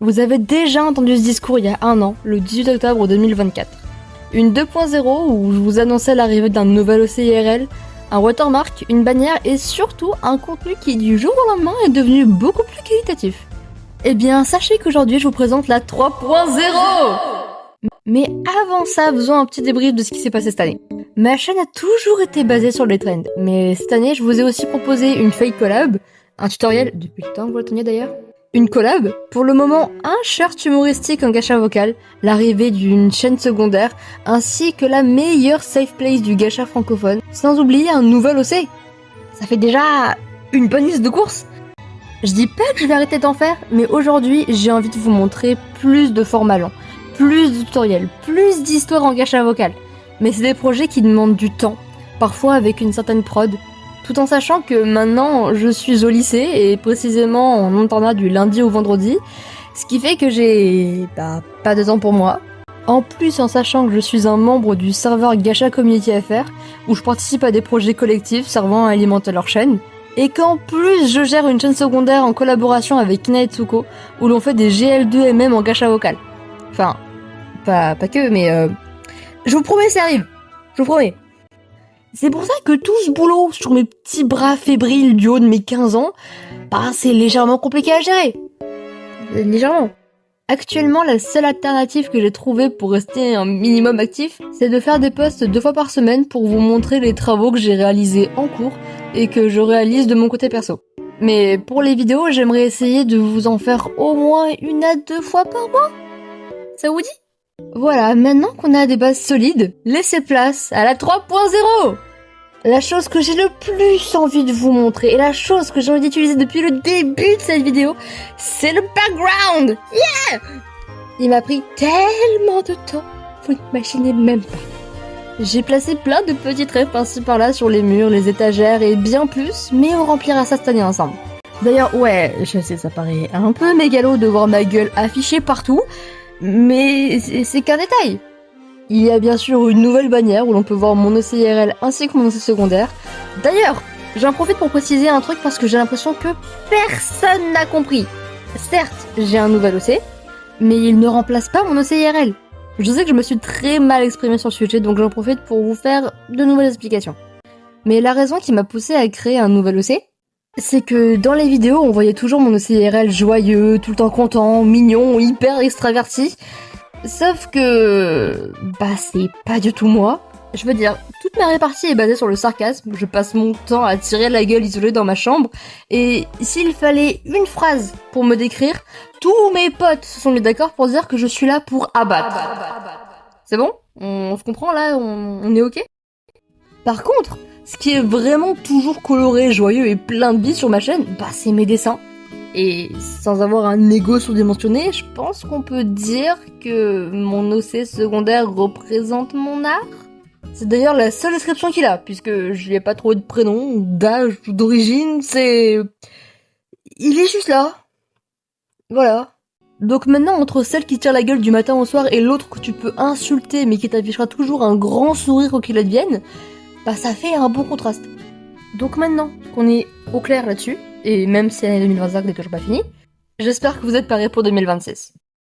Vous avez déjà entendu ce discours il y a un an, le 18 octobre 2024. Une 2.0 où je vous annonçais l'arrivée d'un nouvel OCIRL, un watermark, une bannière et surtout un contenu qui du jour au lendemain est devenu beaucoup plus qualitatif. Eh bien, sachez qu'aujourd'hui je vous présente la 3.0. Mais avant ça, faisons un petit débrief de ce qui s'est passé cette année. Ma chaîne a toujours été basée sur les trends, mais cette année je vous ai aussi proposé une fake collab, un tutoriel, depuis le temps que vous l'attendiez d'ailleurs, une collab, pour le moment un shirt humoristique en gacha vocal, l'arrivée d'une chaîne secondaire, ainsi que la meilleure safe place du gacha francophone, sans oublier un nouvel OC. Ça fait déjà une bonne liste de courses. Je dis pas que je vais arrêter d'en faire, mais aujourd'hui j'ai envie de vous montrer plus de formats longs, plus de tutoriels, plus d'histoires en gacha vocal. Mais c'est des projets qui demandent du temps, parfois avec une certaine prod, tout en sachant que maintenant je suis au lycée et précisément en internat du lundi au vendredi, ce qui fait que j'ai pas de temps pour moi. En plus, en sachant que je suis un membre du serveur Gacha Community FR, où je participe à des projets collectifs servant à alimenter leur chaîne, et qu'en plus je gère une chaîne secondaire en collaboration avec Kina et Tsuko, où l'on fait des GL2MM en gacha vocal. Enfin, pas que, mais je vous promets, ça arrive. Je vous promets. C'est pour ça que tout ce boulot sur mes petits bras fébriles du haut de mes 15 ans, c'est légèrement compliqué à gérer. Légèrement. Actuellement, la seule alternative que j'ai trouvée pour rester un minimum actif, c'est de faire des posts 2 fois par semaine pour vous montrer les travaux que j'ai réalisés en cours et que je réalise de mon côté perso. Mais pour les vidéos, j'aimerais essayer de vous en faire au moins 1 à 2 fois par mois. Ça vous dit ? Voilà, maintenant qu'on a des bases solides, laissez place à la 3.0. La chose que j'ai le plus envie de vous montrer et la chose que j'ai envie d'utiliser depuis le début de cette vidéo, c'est le background. Yeah! Il m'a pris tellement de temps, vous n'imaginez même pas. J'ai placé plein de petits traits par-ci par-là sur les murs, les étagères et bien plus, mais on remplira ça cette année ensemble. D'ailleurs, ouais, je sais, ça paraît un peu mégalo de voir ma gueule affichée partout, mais c'est qu'un détail. Il y a bien sûr une nouvelle bannière où l'on peut voir mon OCIRL ainsi que mon OC secondaire. D'ailleurs, j'en profite pour préciser un truc parce que j'ai l'impression que personne n'a compris. Certes, j'ai un nouvel OC, mais il ne remplace pas mon OCIRL. Je sais que je me suis très mal exprimée sur le sujet, donc j'en profite pour vous faire de nouvelles explications. Mais la raison qui m'a poussée à créer un nouvel OC, c'est que dans les vidéos, on voyait toujours mon OCIRL joyeux, tout le temps content, mignon, hyper extraverti. Sauf que... c'est pas du tout moi. Je veux dire, toute ma répartie est basée sur le sarcasme, je passe mon temps à tirer la gueule isolée dans ma chambre, et s'il fallait une phrase pour me décrire, tous mes potes se sont mis d'accord pour dire que je suis là pour abattre. C'est bon ? On se comprend là ? On est ok ? Par contre, ce qui est vraiment toujours coloré, joyeux et plein de vie sur ma chaîne, c'est mes dessins. Et sans avoir un ego surdimensionné, je pense qu'on peut dire que mon OC secondaire représente mon art. C'est d'ailleurs la seule description qu'il a, puisque je lui ai pas trouvé de prénom, d'âge ou d'origine, il est juste là. Voilà. Donc maintenant, entre celle qui tire la gueule du matin au soir et l'autre que tu peux insulter mais qui t'affichera toujours un grand sourire quoi qu'il advienne, ça fait un bon contraste. Donc maintenant qu'on est au clair là-dessus, et même si l'année 2025 n'est toujours pas finie, j'espère que vous êtes parés pour 2026.